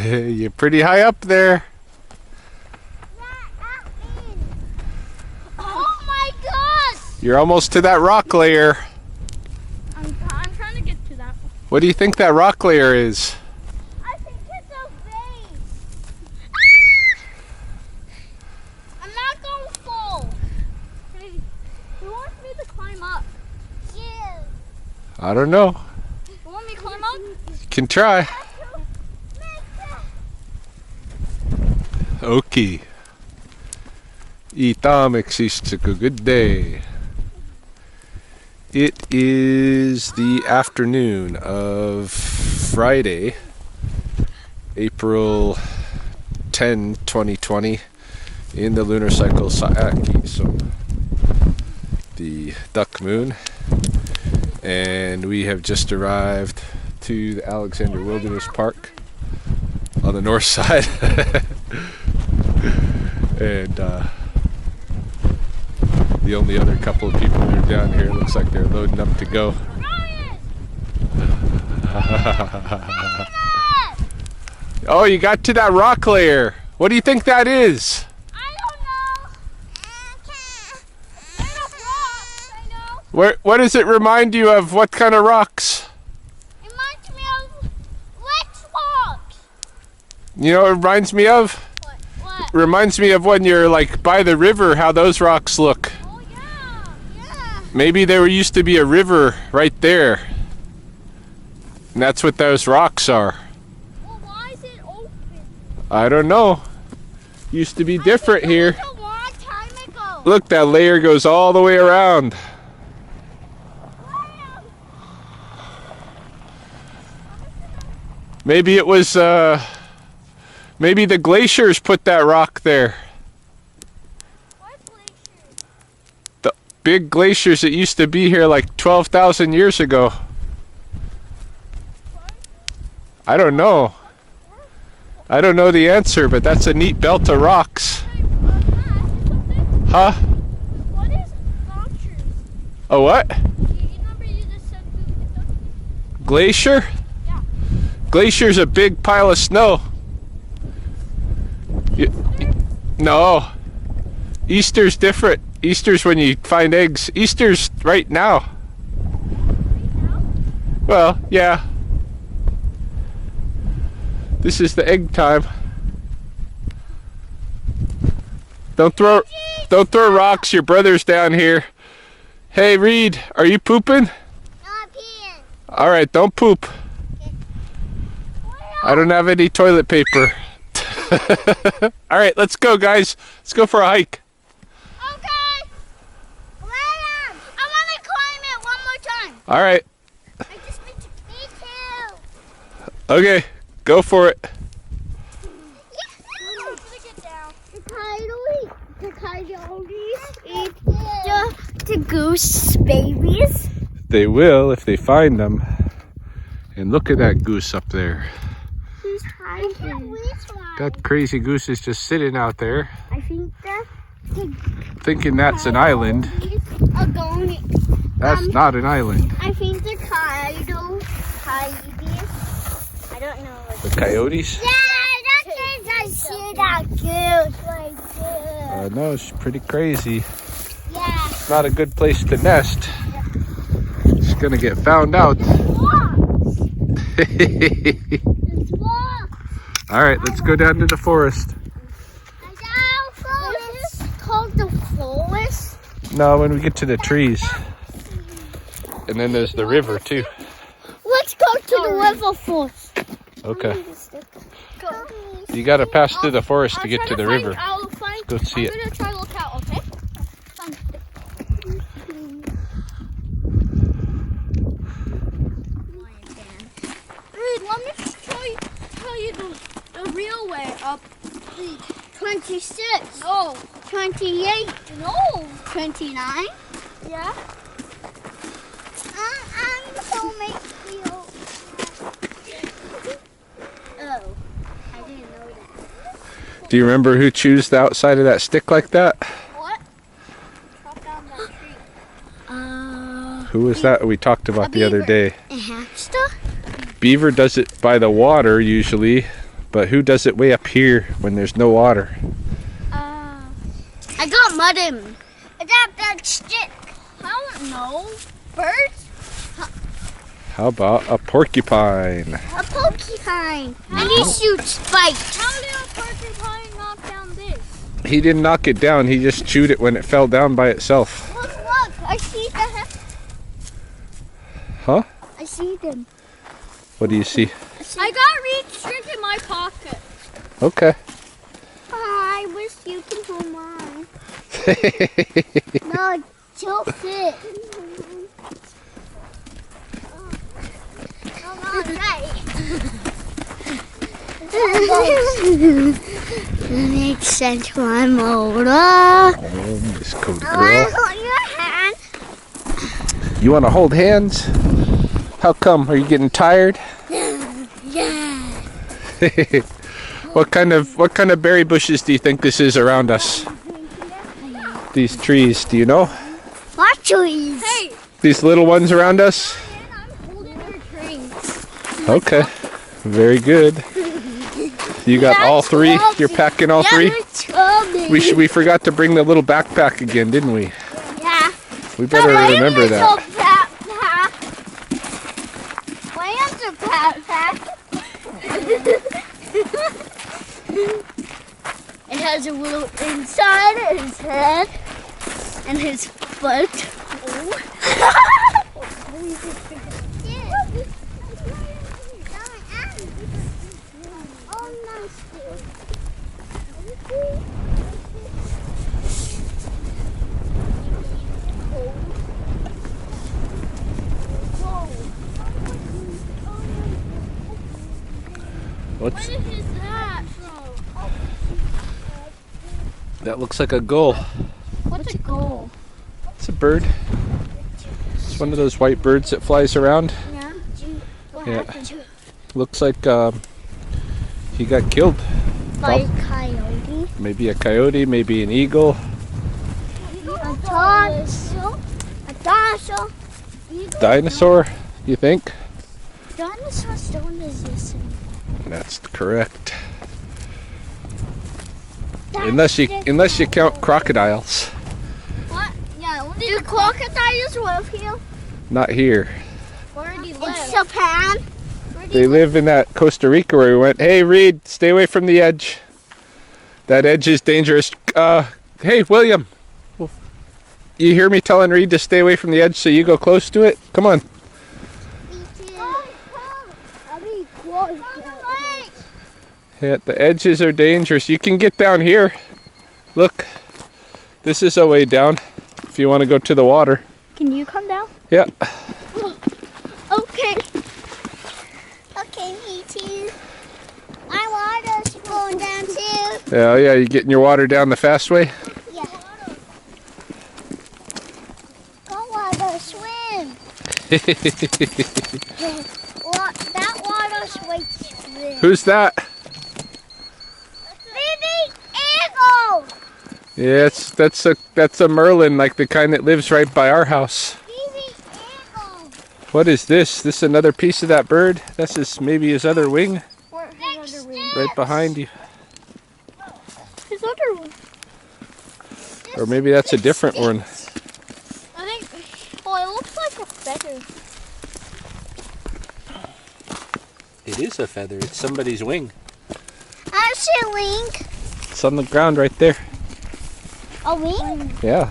You're pretty high up there. Oh my gosh! You're almost to that rock layer. I'm trying to get to that one. What do you think that rock layer is? I think it's a vase. I'm not going full. Hey, who wants me to climb up? You. I don't know. You want me to climb up? Can try. Okay. I tam existe a good day. It is the afternoon of Friday, April 10, 2020, in the lunar cycle Saaki, so the duck moon, and we have just arrived to the Alexander Wilderness Park on the north side. And the only other couple of people that are down here, looks like they're loading up to go. Oh, you got to that rock layer. What do you think that is? I don't know. Made of rocks, I know. What does it remind you of? What kind of rocks? It reminds me of witch rocks. You know what it reminds me of? What? It reminds me of when you're like by the river, how those rocks look. Oh yeah. Maybe there used to be a river right there. And that's what those rocks are. Well, why is it open? I don't know. Used to be different here. It was a long time ago. Look, that layer goes all the way around. Maybe it was, maybe the glaciers put that rock there. What glacier? The big glaciers that used to be here like 12,000 years ago. I don't know. I don't know the answer, but that's a neat belt of rocks. Huh? What is glaciers? A what? Remember you just said Glacier? Yeah. Glacier's a big pile of snow. No. Easter's different. Easter's when you find eggs. Easter's right now. Well, yeah. This is the egg time. Don't throw rocks. Your brother's down here. Hey, Reed, are you pooping? No, I'm peeing. All right, don't poop. I don't have any toilet paper. All right, let's go, guys. Let's go for a hike. Okay. I want to climb it one more time. All right. I just need to pee too. Okay, go for it. I'm gonna get down. The coyotes eat the goose babies. They will if they find them. And look at that goose up there. He's hiding. That crazy goose is just sitting out there, I think the thinking that's an island. are going. That's not an island. I think the coyotes. I don't know. The coyotes? Yeah, I see that goose right there. No, it's pretty crazy. Yeah. It's not a good place to nest. It's gonna get found out. It's walk. All right, let's go down to the forest. Is this called the forest? No, when we get to the trees. And then there's the river too. Let's go to the river first. Okay. Go. You gotta pass through the forest to get to the river. Go see it. I'm gonna try to look out, okay? Dude, let me tell you the real way up. 26. No. 28. No. 29. Yeah. I'm gonna make you. Oh, I didn't know that. Do you remember who chews the outside of that stick like that? What? Chop down that tree. Who was that we talked about the other day? A hamster? Beaver does it by the water usually, But who does it way up here when there's no water? I got mud in. That stick. I don't know. Birds? How about a porcupine? A porcupine. And he shoots spikes. How did a porcupine knock down this? He didn't knock it down. He just chewed it when it fell down by itself. Look, I see them. Huh? I see them. What do you see? I got Reed's drink in my pocket. Okay. I wish you could hold mine. No, she'll fit. Makes sense when I'm older. Oh, Miss Cody I want girl. to hold your hand. You want to hold hands? How come? Are you getting tired? Yeah. What kind of berry bushes do you think this is around us? These trees, do you know? What trees? Hey. These little ones around us? I'm holding their trees. Okay. Very good. You got all three? You're packing all three? We forgot to bring the little backpack again, didn't we? Yeah. We better remember that. Where's the backpack? It has a little inside his head and his foot. What's What is that from? that? Looks like a gull. What's a gull? It's a bird. It's one of those white birds that flies around. Yeah. What Yeah. happened to it? Looks like he got killed. By a coyote? Maybe a coyote, maybe an eagle. A dinosaur? A dinosaur? Dinosaur, you think? Dinosaurs don't exist anymore. That's correct. Unless you count crocodiles. What? Yeah. Do crocodiles live here? Not here. Where do you live? In Japan. They live in that Costa Rica where we went. Hey, Reed, stay away from the edge. That edge is dangerous. Hey, William. You hear me telling Reed to stay away from the edge so you go close to it? Come on. Yeah, the edges are dangerous. You can get down here. Look, this is a way down if you want to go to the water. Can you come down? Yeah. Okay. Okay, me too. My water's going down too. Yeah, you getting your water down the fast way? Yeah. Go water, swim. That water's way to swim. Who's that? Baby eagle. Yeah, that's a merlin, like the kind that lives right by our house. Baby eagle. What is this? This another piece of that bird? That's maybe his other wing, right behind you. His other one. Or maybe that's a different one. I think. Oh, it looks like a feather. It is a feather. It's somebody's wing. I see a wing. It's on the ground right there. A wing? Yeah.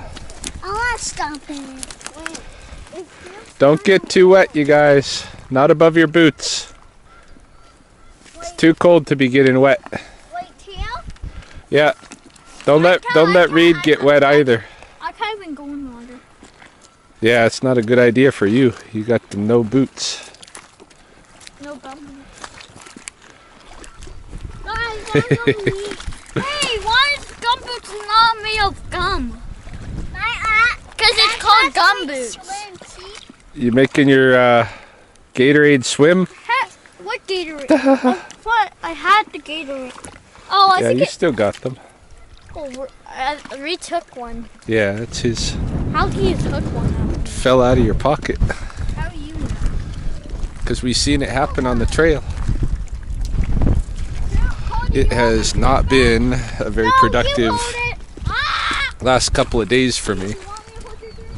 I want to stomp in it. Don't get too wet, you guys. Not above your boots. It's too cold to be getting wet. Wait, Tia? Yeah. Don't let Reed get wet either. I can't even go in water. Yeah, it's not a good idea for you. You got the no boots. No gum. Guys, I'm gonna leave. Hey, why is gumboots not made of gum? Because it's called gumboots. You making your Gatorade swim? What Gatorade? What? I had the Gatorade. Oh, I Yeah, think you still got them. I retook one. Yeah, it's his. How do you took one out? Fell out of your pocket. How do you know? Because we seen it happen on the trail. It has not been a very productive You hold it. Ah! last couple of days for me. You want me to hold your drink?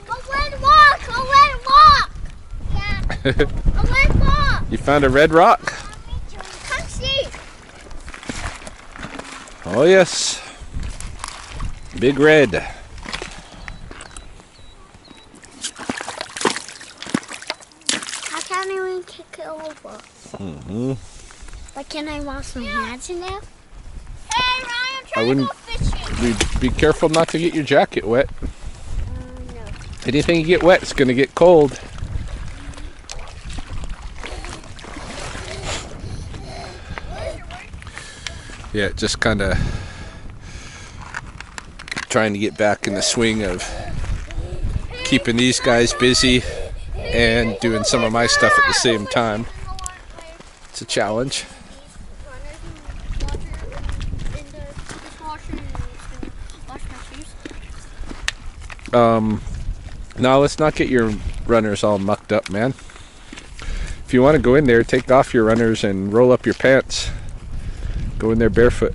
I'll let it walk. I'll let it walk. Yeah. I'll let it walk. You found a red rock? Come see. Oh yes. Big red. How can I even kick it over? Mm-hmm. Like, can I wash my hands in there? Hey, Ryan, I'm I trying wouldn't- to go fishing. Be careful not to get your jacket wet. No. Anything you get wet, it's gonna get cold. Yeah, just kind of trying to get back in the swing of keeping these guys busy and doing some of my stuff at the same time. It's a challenge. Now let's not get your runners all mucked up, man. If you want to go in there, take off your runners and roll up your pants. Go in there barefoot.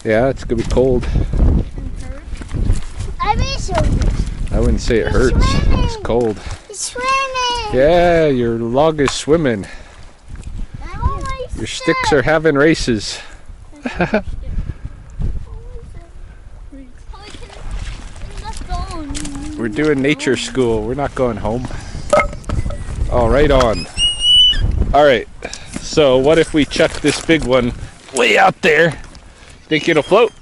Yeah, it's gonna be cold. I wouldn't say it hurts. It's cold. It's swimming. Yeah, your log is swimming. I want my Your sticks are having races. We're doing nature school. We're not going home. All right, on. All right. So what if we chuck this big one way out there? Think it'll float?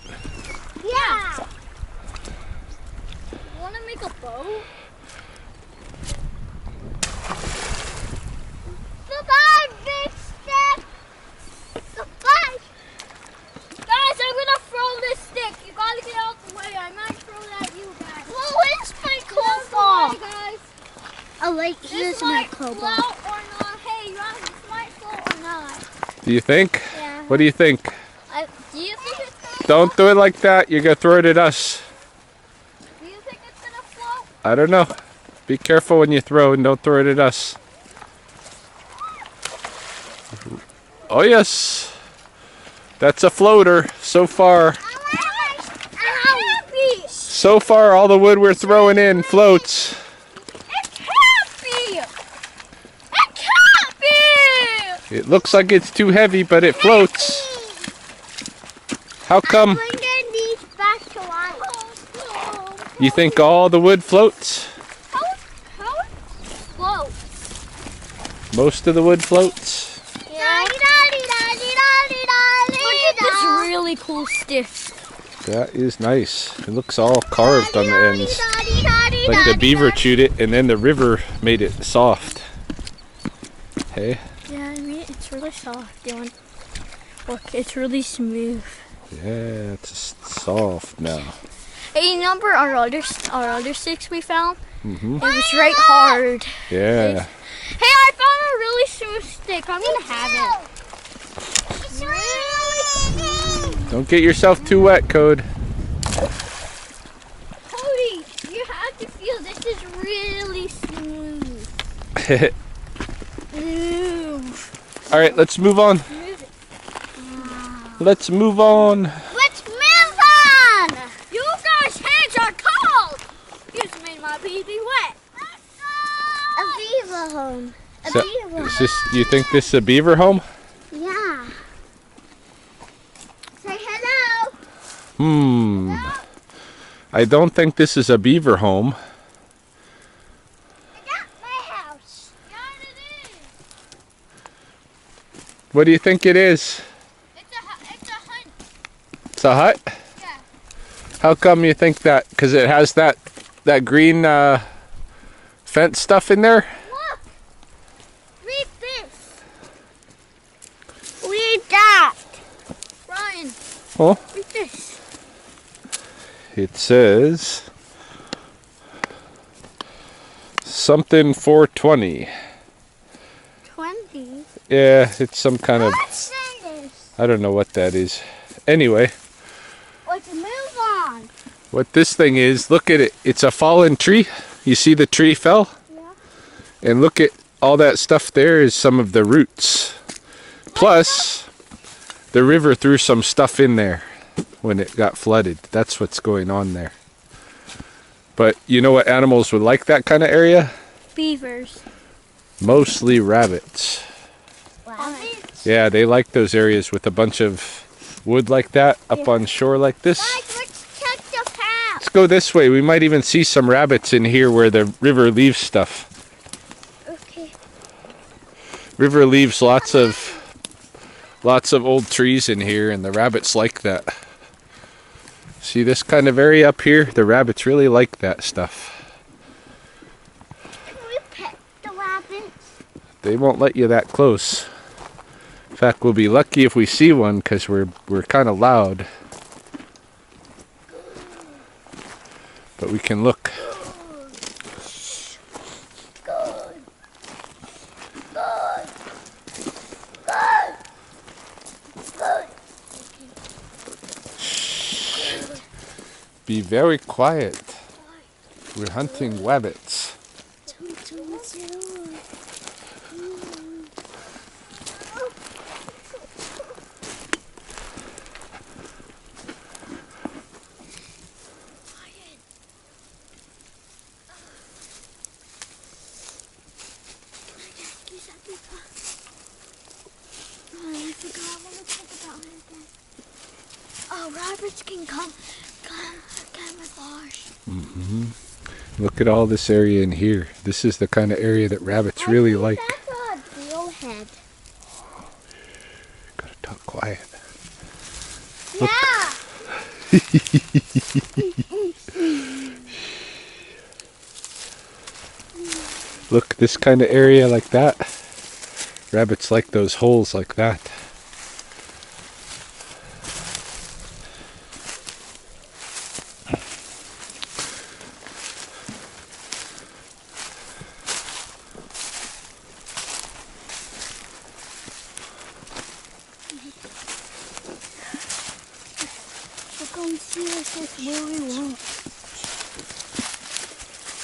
Yeah. You want to make a boat? Goodbye, big stick. Goodbye. Guys, I'm going to throw this stick. You got to get out the way. I might throw it at you guys. Well, where's my crowbar? Guys. Oh, wait, here's my crowbar. Float or not. Hey, Ron, this might float or not. Do you think? Yeah. What do you think? Do you think it's going to Don't do it like that. You're gonna throw it at us. Do you think it's going to float? I don't know. Be careful when you throw and don't throw it at us. Oh yes. That's a floater so far. So far all the wood we're throwing in floats. It can't be! It can't be! It looks like it's too heavy, but it floats. How come Bringing these back to life. you think all the wood floats? How it floats? Most of the wood floats? Yeah. Look at this really cool stick. That is nice. It looks all carved on the ends. Like the beaver chewed it and then the river made it soft. Hey? Yeah, I mean, it's really soft, Dylan. Look, it's really smooth. Yeah, it's soft now. Hey, you remember our other sticks we found? Mm-hmm. It was right hard. Yeah. Hey, I found a really smooth stick. I'm gonna have it. It's really smooth. Don't get yourself too wet, Code. Cody, you have to feel this is really smooth. All right, let's move on. Let's move on. Let's move on. You guys' hands are cold. You just made my baby wet. A beaver home. A So, beaver is this? You think this is a beaver home? Yeah. Say hello. I don't think this is a beaver home. I got my house. Yeah, it is. What do you think it is? It's a hunt. It's a hut? Yeah. How come you think that? Because it has that green fence stuff in there? Look. Read this. Read that. Ryan, Oh, read this. it says something 420. 20. Yeah, it's some kind of, What's this? I don't know what that is. Anyway, Let's move on. what this thing is, look at it. It's a fallen tree. You see the tree fell? Yeah. And look at all that stuff there is some of the roots. Plus, the river threw some stuff in there when it got flooded. That's what's going on there. But you know what animals would like that kind of area? Beavers. Mostly rabbits. Rabbits? Yeah, they like those areas with a bunch of wood like that up on shore like this. Guys, let's check the path. Let's go this way. We might even see some rabbits in here where the river leaves stuff. Okay. River leaves lots of old trees in here, and the rabbits like that. See this kind of area up here? The rabbits really like that stuff. Can we pet the rabbits? They won't let you that close. In fact, we'll be lucky if we see one because we're kind of loud. But we can look. Good. Good. Good. Good. Be very quiet. We're hunting rabbits. Oh, rabbits can come camouflage. Look at all this area in here. This is the kind of area that rabbits really like. That's a real head. Gotta talk quiet. Yeah. Look, this kind of area like that. Rabbits like those holes like that. We're going to see if this really won't.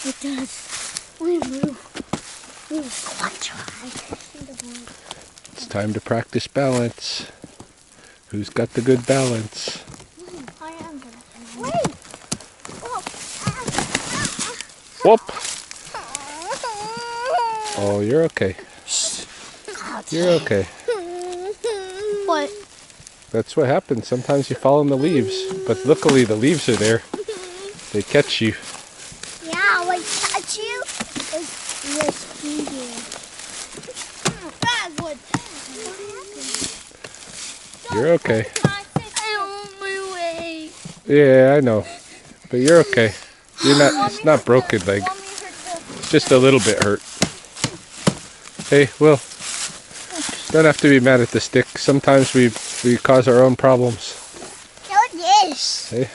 It does. We move. We will try. It's time to practice balance. Who's got the good balance? I am gonna. Wait. Whoop! Oh, you're okay. You're okay. What? That's what happens. Sometimes you fall in the leaves, but luckily the leaves are there. They catch you. Yeah, like touch you. Yes, easier. Bad wood. You're okay. I only way. Yeah, I know. But you're okay. You're not. It's not broken leg. It's just a little bit hurt. Hey, Will. Don't have to be mad at the stick. Sometimes we cause our own problems. No, this. Hey,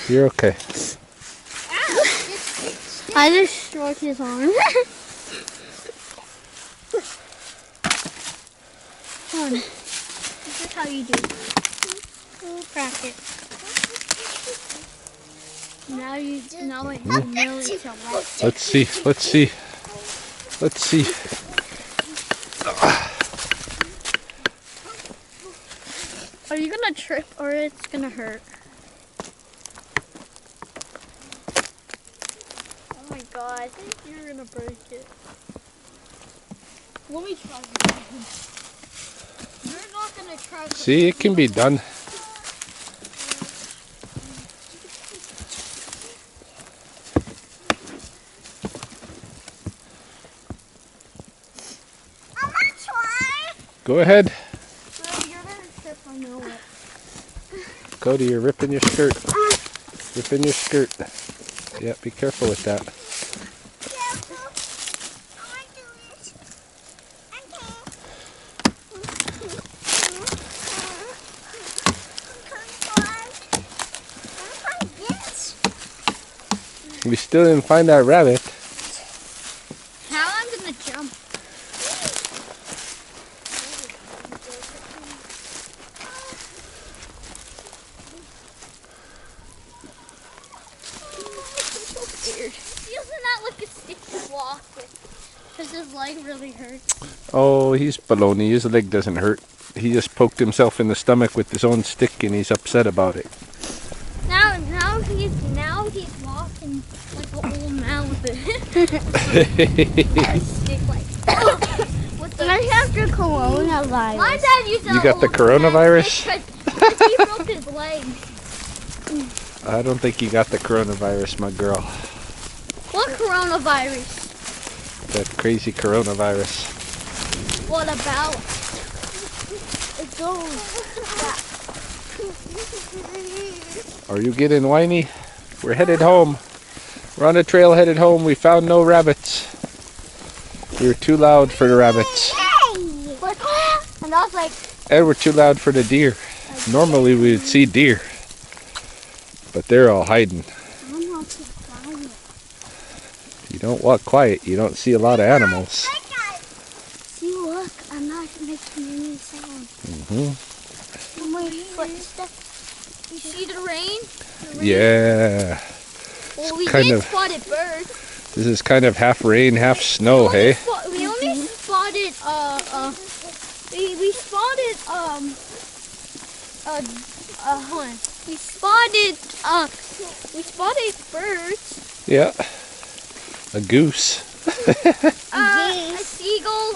you're okay. I just stroked his arm. Come on. This is how you do. Crack it. Now it know it's a wet. Let's see. Let's see. Let's see. Are you gonna trip or it's gonna hurt? Oh my god, I think you're gonna break it. Let me try this. You're not gonna try this. See, it can be done. I'm gonna try. Go ahead. No, you're gonna trip, I know it. Cody, you're ripping your skirt. Ripping your skirt. Yeah, be careful with that. We still didn't find that rabbit. Now I'm gonna jump. Weird. Feels not like a stick to walk with. Because his leg really hurts. Oh, he's baloney. His leg doesn't hurt. He just poked himself in the stomach with his own stick and he's upset about it. Now he's walking like an old man with a stick like. I have the coronavirus. My dad used to. You got the coronavirus? Because he broke his leg. I don't think you got the coronavirus, my girl. What coronavirus? That crazy coronavirus. What about? Are you getting whiny? We're headed home. We're on the trail headed home. We found no rabbits. We were too loud for the rabbits. And I was like, And we're too loud for the deer. Normally we would see deer. But they're all hiding. I'm not too quiet. If you don't walk quiet, you don't see a lot of animals. See, look, I'm not making any sound. My footsteps. You see the rain? Yeah. Well, we kind did of- spotted birds. This is kind of half rain, half snow, hey? We only spotted we spotted hold on. We spotted birds. Yeah. A goose. A seagull,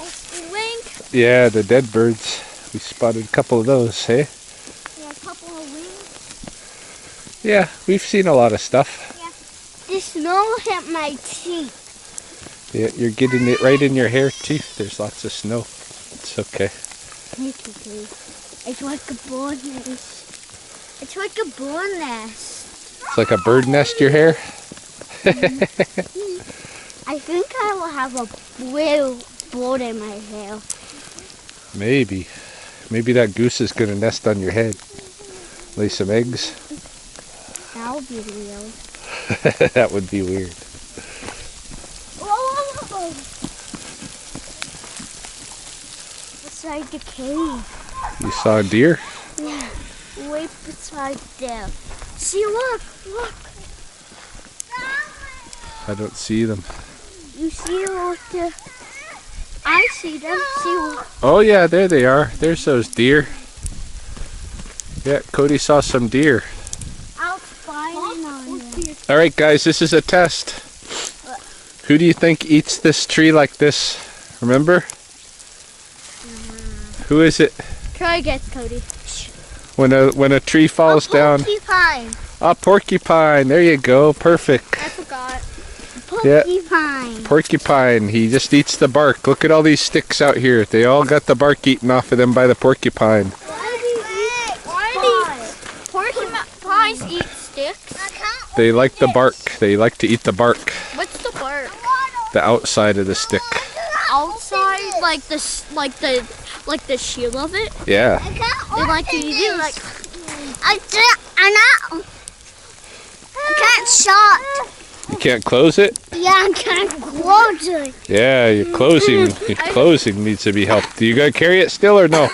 wink. Yeah, the dead birds. We spotted a couple of those, hey? Yeah, a couple of wings. Yeah, we've seen a lot of stuff. The snow hit my teeth. Yeah, you're getting it right in your hair too. There's lots of snow. It's okay. It's like a bird nest. It's like a bird nest. It's like a bird nest, your hair. I think I will have a little bird in my hair. Maybe. Maybe that goose is going to nest on your head. Lay some eggs. That would be weird. That would be weird. Whoa! Beside the cave. You saw a deer? Yeah, right beside there. See, look! I don't see them. You see what the... I see them. See what... Oh yeah, there they are. There's those deer. Yeah, Cody saw some deer. I'll find on them. All right, guys, this is a test. Who do you think eats this tree like this? Remember? Who is it? Try again, Cody. When a tree falls down? Porcupine. A porcupine. There you go. Perfect. I forgot. Yeah. Porcupine. Porcupine. He just eats the bark. Look at all these sticks out here. They all got the bark eaten off of them by the porcupine. Why do porcupines eat sticks? They like the bark. They like to eat the bark. What's the bark? The outside of the stick. Outside, like the shell of it. Yeah. They like to eat it like. I can't shut. You can't close it? Yeah, I can't close it. Yeah, your closing needs to be helped. Do you gotta carry it still or no?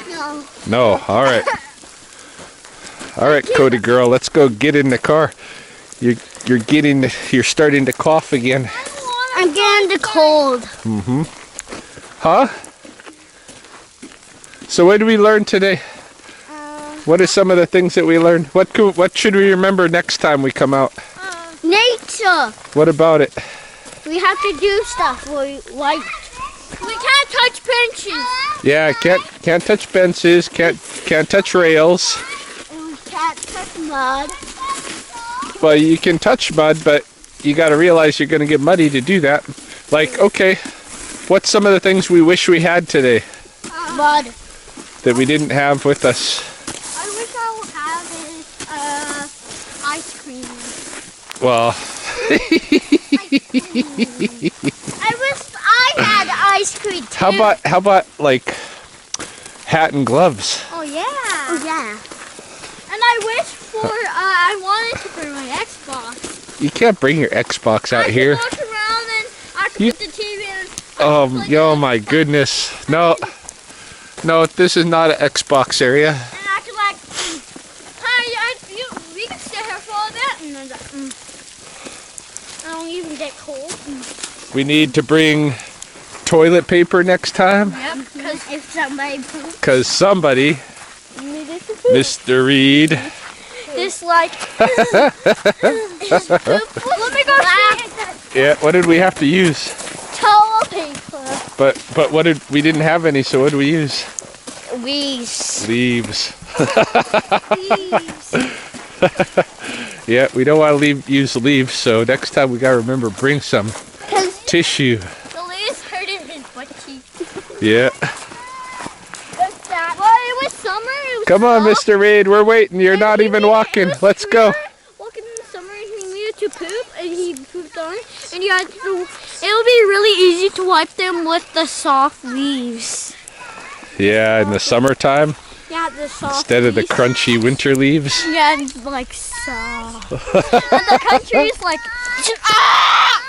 No. No. All right. All right, Cody girl, let's go get in the car. You're starting to cough again. I'm getting the cold. Huh? So what did we learn today? What are some of the things that we learned? What should we remember next time we come out? Nature. What about it? We have to do stuff we like. We can't touch benches. Yeah, can't touch benches, can't touch rails. And we can't touch mud. Well, you can touch mud, but you got to realize you're going to get muddy to do that. Like, okay, what's some of the things we wish we had today Mud. that we didn't have with us? I wish I would have ice cream. Well, I wish I had ice cream too. how about like hat and gloves? Oh yeah. Oh yeah. And I wish I wanted to bring my Xbox. You can't bring your Xbox out here. I could walk around and I could put the TV in. Oh my goodness. No, this is not an Xbox area. And I could like, we could stay here for all that, and then I don't even get cold. We need to bring toilet paper next time. Yep, because if somebody poops, Because somebody, needed to poop. Mr. Reed, This like Let me go see. yeah, what did we have to use? Toilet paper. But we didn't have any, so what did we use? Leaves. Leaves. Leaves. Yeah, we don't want to use leaves, so next time we gotta remember bring some Because tissue. the leaves hurt his butt cheek. Yeah. Well, it was summer. It was Come on, soft. Mr. Reed, we're waiting. You're And not he even needed- walking. it was Let's go. summer, walking in the summer, and he needed to poop, and he pooped on it. And you had to. It would be really easy to wipe them with the soft leaves. Yeah, in the summertime, Yeah, the soft. instead of the leaves. crunchy winter leaves. Yeah, and like soft. And the country is like. Ah!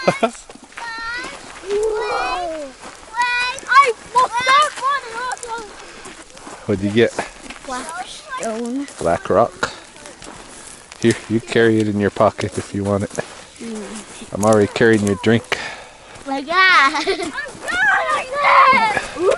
I What'd you get? Black stone. Black rock. Here, you carry it in your pocket if you want it. I'm already carrying your drink. Like that. Like that. Ooh,